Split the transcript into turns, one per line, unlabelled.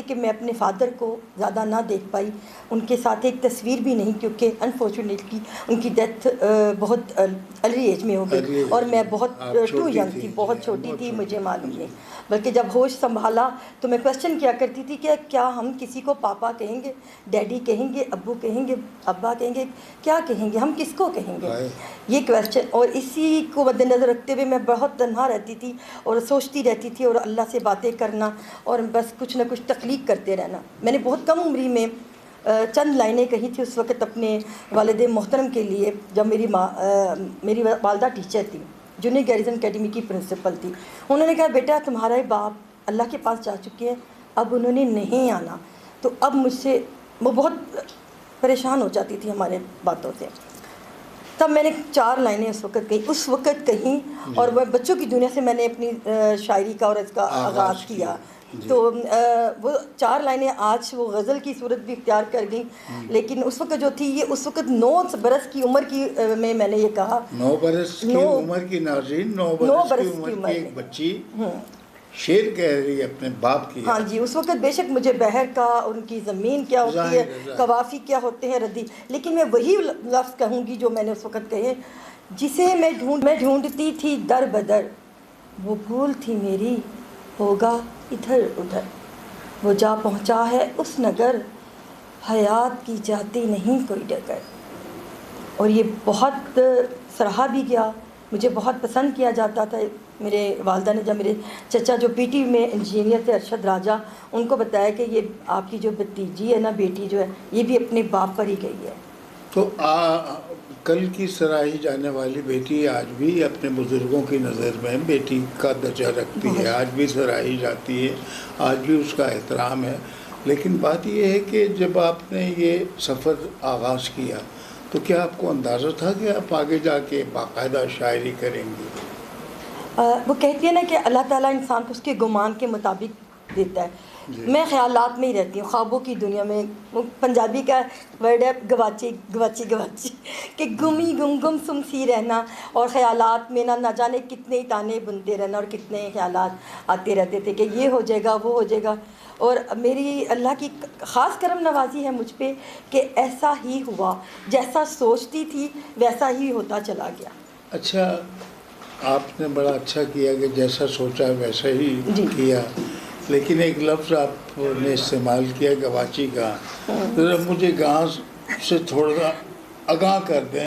کہ میں اپنے فادر کو زیادہ نہ دیکھ پائی، ان کے ساتھ ایک تصویر بھی نہیں، کیونکہ انفارچونیٹلی ان کی ڈیتھ بہت ارلی ایج میں ہو گئی اور میں بہت ٹو ینگ تھی، بہت چھوٹی تھی، مجھے معلوم نہیں. بلکہ جب ہوش سنبھالا تو میں کویشچن کیا کرتی تھی کہ کیا ہم کسی کو پاپا کہیں گے، ڈیڈی کہیں گے، ابو کہیں گے، ابا کہیں گے، کیا کہیں گے، ہم کس کو کہیں گے، یہ کویشچن. اور اسی کو مد نظر رکھتے ہوئے میں بہت تنہا رہتی تھی اور سوچتی رہتی تھی اور اللہ سے باتیں کرنا اور بس کچھ نہ کچھ تخلیق کرتے رہنا. میں نے بہت کم عمری میں چند لائنیں کہی تھی اس وقت اپنے والد محترم کے لیے، جب میری والدہ ٹیچر تھی، جونیئر گیریزن اکیڈمی کی پرنسپل تھی. انہوں نے کہا بیٹا تمہارے باپ اللہ کے پاس جا چکے ہیں، اب انہوں نے نہیں آنا. تو اب مجھ سے وہ بہت پریشان ہو جاتی تھی ہمارے باتوں سے. تب میں نے 4 لائنیں اس وقت کہیں اور وہ بچوں کی دنیا سے میں نے اپنی شاعری کا اور اس کا آغاز کیا. تو وہ 4 لائنیں آج وہ غزل کی صورت بھی اختیار کر گئیں، لیکن اس وقت جو تھی یہ اس وقت 9 برس کی عمر کی میں نے یہ کہا.
9 برس کی عمر کی ناظرین، 9 برس کی عمر کی ایک بچی شعر کہہ رہی ہے اپنے باپ کی.
ہاں جی، اس وقت بے شک مجھے بحر کا، ان کی زمین کیا ہوتی ہے، قوافی کیا ہوتے ہیں، ردی، لیکن میں وہی لفظ کہوں گی جو میں نے اس وقت کہے. جسے میں ڈھونڈتی تھی در بدر، وہ بھول تھی میری ہوگا ادھر ادھر. وہ جا پہنچا ہے اس نگر، حیات کی جاتی نہیں کوئی ڈگر. اور یہ بہت سراہا بھی گیا، مجھے بہت پسند کیا جاتا تھا. میرے والدہ نے جب میرے چچا جو پی ٹی میں انجینئر تھے ارشد راجہ، ان کو بتایا کہ یہ آپ کی جو بھتیجی ہے نا، بیٹی جو ہے، یہ بھی اپنے باپ پر ہی گئی ہے.
تو کل کی سراہی جانے والی بیٹی آج بھی اپنے بزرگوں کی نظر میں بیٹی کا درجہ رکھتی ہے، آج بھی سراہی جاتی ہے، آج بھی اس کا احترام ہے. لیکن بات یہ ہے کہ جب آپ نے یہ سفر آغاز کیا تو کیا آپ کو اندازہ تھا کہ آپ آگے جا کے باقاعدہ شاعری کریں گی؟
وہ کہتی ہے نا کہ اللہ تعالیٰ انسان کو اس کے گمان کے مطابق دیتا ہے. میں خیالات میں ہی رہتی ہوں، خوابوں کی دنیا میں. پنجابی کا ورڈ ہے گواچی گواچی گواچی، کہ گم سم سی رہنا اور خیالات میں نہ جانے کتنے تانے بنتے رہنا اور کتنے خیالات آتے رہتے تھے کہ یہ ہو جائے گا، وہ ہو جائے گا. اور میری اللہ کی خاص کرم نوازی ہے مجھ پہ کہ ایسا ہی ہوا، جیسا سوچتی تھی ویسا ہی ہوتا چلا گیا.
اچھا، آپ نے بڑا اچھا کیا کہ جیسا سوچا ویسا ہی کیا. لیکن ایک لفظ آپ نے استعمال کیا گواچی کا، ذرا مجھے گاں سے تھوڑا سا آگاہ کر دیں.